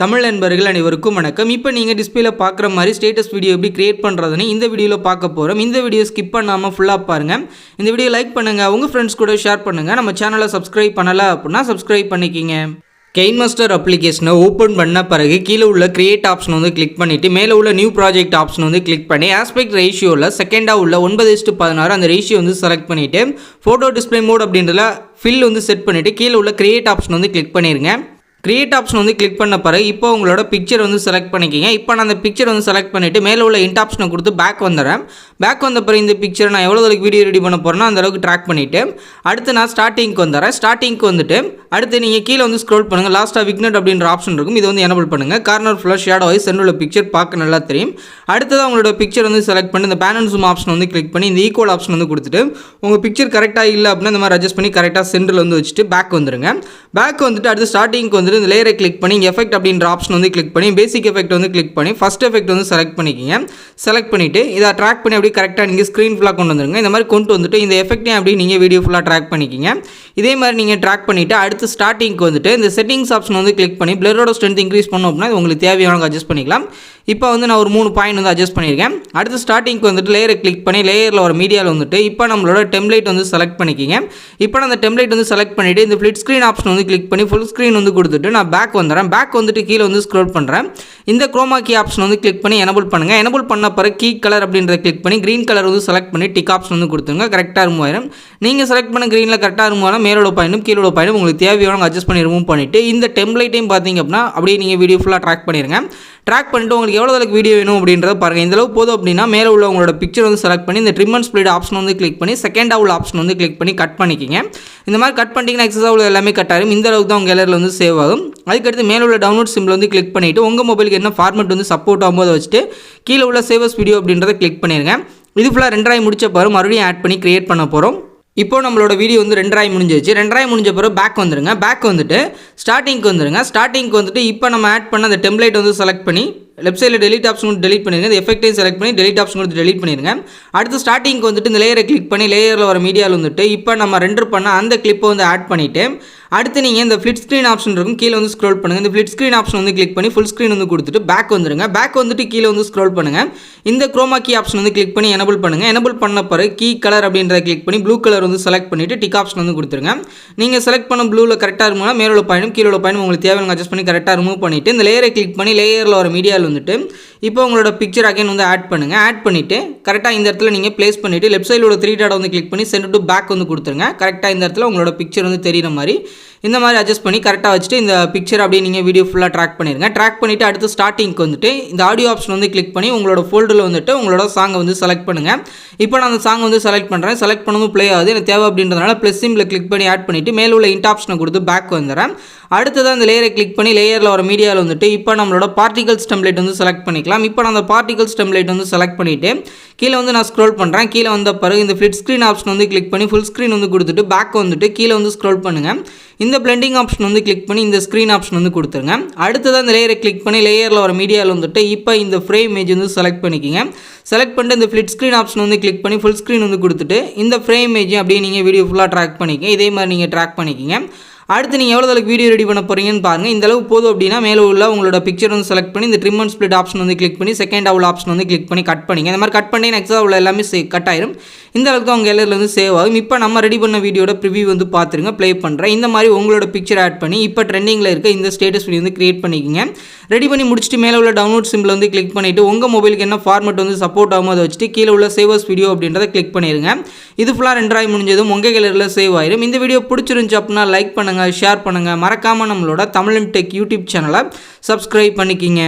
தமிழ் நண்பர்கள் அனைவருக்கும் வணக்கம். இப்போ நீங்கள் டிஸ்பிளேல பார்க்குற மாதிரி ஸ்டேட்டஸ் வீடியோ எப்படி கிரியேட் பண்ணுறதுன்னு இந்த வீடியோவில் பார்க்க போகிறோம். இந்த வீடியோ ஸ்கிப் பண்ணாமல் ஃபுல்லாக பாருங்கள். இந்த வீடியோ லைக் பண்ணுங்கள், உங்கள் ஃப்ரெண்ட்ஸ் கூட ஷேர் பண்ணுங்கள். நம்ம சேனலை சப்ஸ்கிரைப் பண்ணலை அப்படின்னா சப்ஸ்கிரைப் பண்ணிக்கிங்க. Kinemaster அப்ளிகேஷனை ஓப்பன் பண்ண பிறகு கீழே உள்ள கிரியேட் ஆப்ஷன் வந்து கிளிக் பண்ணிவிட்டு மேலே உள்ள நியூ ப்ராஜெக்ட் ஆப்ஷன் வந்து கிளிக் பண்ணி ஆஸ்பெக்ட் ரேஷியோவில் செகண்டாக உள்ள 9:16 அந்த ரேஷியோ வந்து செலக்ட் பண்ணிவிட்டு ஃபோட்டோ டிஸ்பிளே மோட் அப்படின்றத ஃபில் வந்து செட் பண்ணிவிட்டு கீழே உள்ள கிரியேட் ஆப்ஷன் வந்து கிளிக் பண்ணிடுங்க. கிரியேட் ஆப்ஷன் வந்து கிளிக் பண்ண பிறகு இப்போ உங்களோட பிக்சர் வந்து செலக்ட் பண்ணிக்கிங்க. இப்போ நான் அந்த பிக்சர் வந்து செலக்ட் பண்ணிவிட்டு மேலே உள்ள இன்ட் ஆப்ஷனை கொடுத்து பேக் வந்துடுறேன். பேக் வந்த பிறகு இந்த பிக்சரை நான் எவ்வளோ அளவுக்கு வீடியோ ரெடி பண்ண போகிறேன்னா அந்த அளவுக்கு ட்ராக் பண்ணிவிட்டு அடுத்து நான் ஸ்டார்டிங்க்கு வந்துடுறேன். ஸ்டார்டிங்க்கு வந்துட்டு அடுத்து நீங்கள் கீழே வந்து ஸ்க்ரோல் பண்ணுங்கள். லாஸ்ட்டாக விக்னட் அப்படின்ற ஆப்ஷன் இருக்கும், இது வந்து எனபிள் பண்ணுங்கள். கார்னர் ஃபுல்லாக ஷேடோ ஆகி சென்டர் உள்ள பிக்சர் பார்க்க நல்லா தெரியும். அடுத்ததாக உங்களோட பிக்சர் வந்து செலக்ட் பண்ணி இந்த பேன் அண்ட் ஜூம் ஆப்ஷன் வந்து கிளிக் பண்ணி இந்த ஈக்குவல் ஆப்ஷன் வந்து கொடுத்துட்டு உங்கள் பிக்சர் கரெக்டாக இல்லை அப்படின்னா இந்த மாதிரி அட்ஜஸ்ட் பண்ணி கரெக்டாக சென்டரில் வந்து வச்சுட்டு பேக் வந்துடுங்க. பேக் வந்துட்டு அடுத்து ஸ்டார்டிங்க்கு வந்துட்டு இந்த லேயரை கிளிக் பண்ணி எஃபெக்ட் அப்படின்ற ஆப்ஷன் வந்து கிளிக் பண்ணி பேசிக் எஃபெக்ட் வந்து கிளிக் பண்ணி ஃபர்ஸ்ட் எஃபெக்ட் வந்து செலக்ட் பண்ணிக்கிங்க. செலக்ட் பண்ணிவிட்டு இதை ட்ராக் பண்ணி அப்படியே கரெக்டாக நீங்கள் ஸ்க்ரீன் ஃபுல்லாக கொண்டு வந்துருங்க. இந்த மாதிரி கொண்டு வந்துட்டு இந்த எஃபெக்ட்டையும் அப்படி நீங்கள் வீடியோ ஃபுல்லாக ட்ராக் பண்ணிக்கிங்க. இதே மாதிரி நீங்கள் ட்ராக் பண்ணிவிட்டு அடுத்து ஸ்டார்டிங்க்கு வந்துட்டு இந்த செட்டிங்ஸ் ஆப்ஷன் வந்து கிளிக் பண்ணி பிளரோட ஸ்ட்ரென்த் இன்க்ரீஸ் பண்ணோம் அப்படின்னா உங்களுக்கு தேவையான அட்ஜஸ்ட் பண்ணிக்கலாம். இப்போ வந்து நான் ஒரு 3 பாயிண்ட் வந்து அட்ஜஸ்ட் பண்ணியிருக்கேன். அடுத்து ஸ்டார்டிங்க்கு வந்துட்டு லேயரை கிளிக் பண்ணி லேயரில் ஒரு மீடியாவில் வந்துட்டு இப்போ நம்மளோட டெம்ப்ளேட் வந்து செலக்ட் பண்ணிக்கிங்க. இப்போ நான் அந்த டெம்ப்ளேட் வந்து செலக்ட் பண்ணிவிட்டு இந்த ஃப்ளிட் ஸ்க்ரீன் ஆப்ஷன் வந்து கிளிக் பண்ணி ஃபுல் ஸ்க்ரீன் வந்து கொடுத்துட்டு நான் பேக் வந்துடுறேன். பேக் வந்துட்டு கீழே வந்து ஸ்க்ரோல் பண்ணுறேன். இந்த குரோமா கீ ஆப்ஷன் வந்து கிளிக் பண்ணி எனபிள் பண்ணுங்கள். எனபிள் பண்ண பிறகு கீ கலர் அப்படின்றத கிளிக் பண்ணி க்ரீன் கலர் வந்து செலக்ட் பண்ணி டிக் ஆப்ஷன் வந்து கொடுத்துருங்க. கரெக்டாக ரிமூவ் ஆயிரும். நீங்கள் செலக்ட் பண்ண க்ரீனில் கரெக்டாக ரிமூவ் ஆனால் மேலோட பாயிண்டும் கீழோட பாயிண்டும் உங்களுக்கு தேவையான அட்ஜஸ்ட் பண்ணி ரிமூவ் பண்ணிவிட்டு இந்த டெம்ப்ளேட்டையும் பார்த்தீங்க அப்படின்னா அப்படியே நீங்கள் வீடியோ ஃபுல்லாக ட்ராக் பண்ணிடுங்க. ட்ராக் பண்ணிட்டு உங்களுக்கு எவ்வளோ அளவுக்கு வீடியோ வேணும் அப்படின்றத பாருங்கள். இந்த அளவு போதும் அப்படின்னா மேலே உள்ள உங்களோட பிக்சர் வந்து செலக்ட் பண்ணி இந்த ட்ரிம் அண்ட் ஸ்ப்ளிட் ஆப்ஷன் வந்து கிளிக் பண்ணி செகண்டாக உள்ள ஆப்ஷன் வந்து கிளிக் பண்ணி கட் பண்ணிக்கிங்க. இந்த மாதிரி கட் பண்ணிட்டீங்கன்னா எக்ஸஸாக உள்ள எல்லாமே கட் ஆகும். இந்த அளவுக்கு தான் உங்கள் கேலரியில் வந்து சேவ் ஆகும். அதுக்கடுத்து மேலே உள்ள டவுன்லோட் சிம்பிள் வந்து கிளிக் பண்ணிவிட்டு உங்கள் மொபைலுக்கு என்ன ஃபார்மெட் வந்து சப்போர்ட் ஆகும்போது வச்சுட்டு கீழே உள்ள சேவஸ் வீடியோ அப்படின்றத கிளிக் பண்ணிடுங்க. இது ஃபுல்லாக 2 முடிச்ச பிறகு மறுபடியும் ஆட் பண்ணி கிரியேட் பண்ண போகிறோம். இப்போ நம்மளோட வீடியோ வந்து 2 முடிஞ்சிருச்சு. 2 முடிஞ்ச பிறகு பேக் வந்துருங்க. பேக் வந்துட்டு ஸ்டார்டிங்க்கு வந்துருங்க. ஸ்டார்டிங்க்கு வந்துட்டு இப்போ நம்ம ஆட் பண்ண அந்த டெம்ப்ளேட் வந்து செலக்ட் பண்ணி லெஃப்ட் சைடில் டெலிட் ஆப்ஷன் வந்து டெலிட் பண்ணிடுங்க. இந்த எஃபெக்டையும் செலக்ட் பண்ணி டெலிட் ஆப்ஷன் கொடுத்து டெலிட் பண்ணிடுங்க. அடுத்து ஸ்டார்டிங்க்கு வந்துட்டு இந்த லேயரை கிளிக் பண்ணி லேயரில் வர மீடியாவில் வந்துட்டு இப்போ நம்ம ரெண்டர் பண்ண அந்த கிளிப்பை வந்து ஆட் பண்ணிவிட்டு அடுத்து நீங்கள் இந்த ஃப்ளிட் ஸ்க்ரீன் ஆப்ஷன் இருக்கும் கீழே வந்து ஸ்க்ரோல் பண்ணுங்கள். இந்த ஃப்ளிட் ஸ்க்ரீன் ஆப்ஷன் வந்து கிளிக் பண்ணி ஃபுல் ஸ்க்ரீன் வந்து கொடுத்துட்டு பேக் வந்துருங்க. பேக் வந்துட்டு கீழே வந்து ஸ்க்ரோல் பண்ணுங்கள். இந்த குரோமா கீ ஆப்ஷன் வந்து கிளிக் பண்ணி எனபிள் பண்ணுங்கள். எனபிள் பண்ண பிறகு கீ கலர் அப்படின்றத கிளிக் பண்ணி ப்ளூ கலர் வந்து செலக்ட் பண்ணிவிட்டு டிக் ஆப்ஷன் வந்து கொடுத்துருங்க. நீங்கள் செலக்ட் பண்ண ப்ளூவில் கரெக்டாக இருக்கும்னா மேலோட பாயிண்டும் கீழோட பாயிண்டும் உங்களுக்கு தேவையான அட்ஜஸ்ட் பண்ணி கரெக்டாக ரிமூவ் பண்ணிவிட்டு இந்த லேயரை கிளிக் பண்ணி லேயரில் வர மீடியாவில் வந்துட்டு இப்போ உங்களோட பிக்சர் அகைன் வந்து ஆட் பண்ணுங்கள். ஆட் பண்ணிவிட்டு கரெக்டாக இந்த இடத்துல நீங்கள் ப்ளேஸ் பண்ணிவிட்டு லெஃப்ட் சைடில் ஒரு 3 டாட் வந்து கிளிக் பண்ணி சென்டர் டு பேக் வந்து கொடுத்துருங்க. கரெக்டாக இந்த இடத்துல உங்களோட பிக்சர் வந்து தெரிகிற மாதிரி இந்த மாதிரி அட்ஜஸ்ட் பண்ணி கரெக்டாக வச்சுட்டு இந்த பிக்சர் அப்படியே நீங்கள் வீடியோ ஃபுல்லாக ட்ராக் பண்ணிடுங்க. ட்ராக் பண்ணிவிட்டு அடுத்து ஸ்டார்டிங்க்கு வந்துட்டு இந்த ஆடியோ ஆப்ஷன் வந்து கிளிக் பண்ணி உங்களோட ஃபோல்டரில் வந்துட்டு உங்களோட சாங்கை வந்து செலக்ட் பண்ணுங்கள். இப்போ நான் அந்த சாங் வந்து செலக்ட் பண்ணுறேன். செலக்ட் பண்ணதும் ப்ளே ஆகுது. எனக்கு தேவை அப்படின்றதுனால ப்ளஸ் சிம்பில் கிளிக் பண்ணி ஆட் பண்ணிவிட்டு மேலே உள்ள இன்ட் ஆப்ஷனை கொடுத்து பேக் வந்துடுறேன். அடுத்ததான் இந்த லேயரை கிளிக் பண்ணி லேயரில் வர மீடியாவில் வந்துட்டு இப்போ நம்மளோட பார்ட்டிகல்ஸ் டெம்ப்ளேட் வந்து செலக்ட் பண்ணிக்கலாம். இப்போ நான் அந்த பார்ட்டிகல்ஸ் டெம்ப்ளேட் வந்து செலக்ட் பண்ணிவிட்டு கீழே வந்து நான் ஸ்க்ரோல் பண்ணுறேன். கீழே வந்த பிறகு இந்த ஃப்ளிட் ஸ்க்ரீன் ஆப்ஷன் வந்து கிளிக் பண்ணி ஃபுல் ஸ்க்ரீன் வந்து கொடுத்துட்டு பேக் வந்துட்டு கீழே வந்து ஸ்க்ரோல் பண்ணுங்கள். இந்த பிளெண்டிங் ஆப்ஷன் வந்து கிளிக் பண்ணி இந்த ஸ்க்ரீன் ஆப்ஷன் வந்து கொடுத்துருங்க. அடுத்ததான் இந்த லேயரை கிளிக் பண்ணி லேயரில் வர மீடியாவில் வந்துட்டு இப்போ இந்த ஃப்ரேம் இமேஜ் வந்து செலக்ட் பண்ணிக்கிங்க. செலக்ட் பண்ணிட்டு இந்த ஃப்ளிட் ஸ்க்ரீன் ஆப்ஷன் வந்து கிளிக் பண்ணி ஃபுல் ஸ்க்ரீன் வந்து கொடுத்துட்டு இந்த ஃப்ரேம் இமேஜையும் அப்படியே நீங்கள் வீடியோ ஃபுல்லாக ட்ராக் பண்ணிக்கிங்க. இதே மாதிரி நீங்கள் ட்ராக் பண்ணிக்கிங்க. அடுத்து நீங்கள் எவ்வளோ அளவுக்கு வீடியோ ரெடி பண்ண போகிறீங்கன்னு பாருங்கள். இந்த அளவுக்கு போதும் அப்படின்னா மேலே உள்ள உங்களோட பிக்சர் வந்து செலக்ட் பண்ணி இந்த ட்ரிம் அண்ட் ஸ்ப்ளிட் ஆப்ஷன் வந்து கிளிக் பண்ணி செகண்ட் உள்ள ஆப்ஷன் வந்து கிளிக் பண்ணி கட் பண்ணிங்க. இந்த மாதிரி கட் பண்ணி எக்ஸ்ட்ரா உள்ள எல்லாமே கட் ஆயிரும். இந்த அளவுக்கு தான் உங்கள் கேலரியில் வந்து சேவ் ஆகும். இப்போ நம்ம ரெடி பண்ண வீடியோட ப்ரிவியூ வந்து பார்த்துருங்க, ப்ளே பண்ணுறேன். இந்த மாதிரி உங்களோட பிக்சர் ஆட் பண்ணி இப்போ ட்ரெண்டிங்கில் இருக்க இந்த ஸ்டேட்டஸ் வீடியோ வந்து கிரியேட் பண்ணிக்கிங்க. ரெடி பண்ணி முடிச்சுட்டு மேலே உள்ள டவுன்லோட் சிம்பிள் வந்து கிளிக் பண்ணிவிட்டு உங்கள் மொபைலுக்கு என்ன ஃபார்மெட் வந்து சப்போர்ட் ஆகும் அதை வச்சுட்டு கீழே உள்ள சேவர்ஸ் வீடியோ அப்படின்றத கிளிக் பண்ணிடுங்க. இது ஃபுல்லாக 2 முடிஞ்சதும் உங்கள் கேலரியில் சேவ் ஆயிரும். இந்த வீடியோ பிடிச்சிருந்துச்சு அப்படின்னா லைக் பண்ணுங்கள், ஷேர் பண்ணுங்கள். மறக்காமல் நம்மளோட தமிழ் டெக் யூடியூப் சேனலை சப்ஸ்கிரைப் பண்ணிக்கிங்க.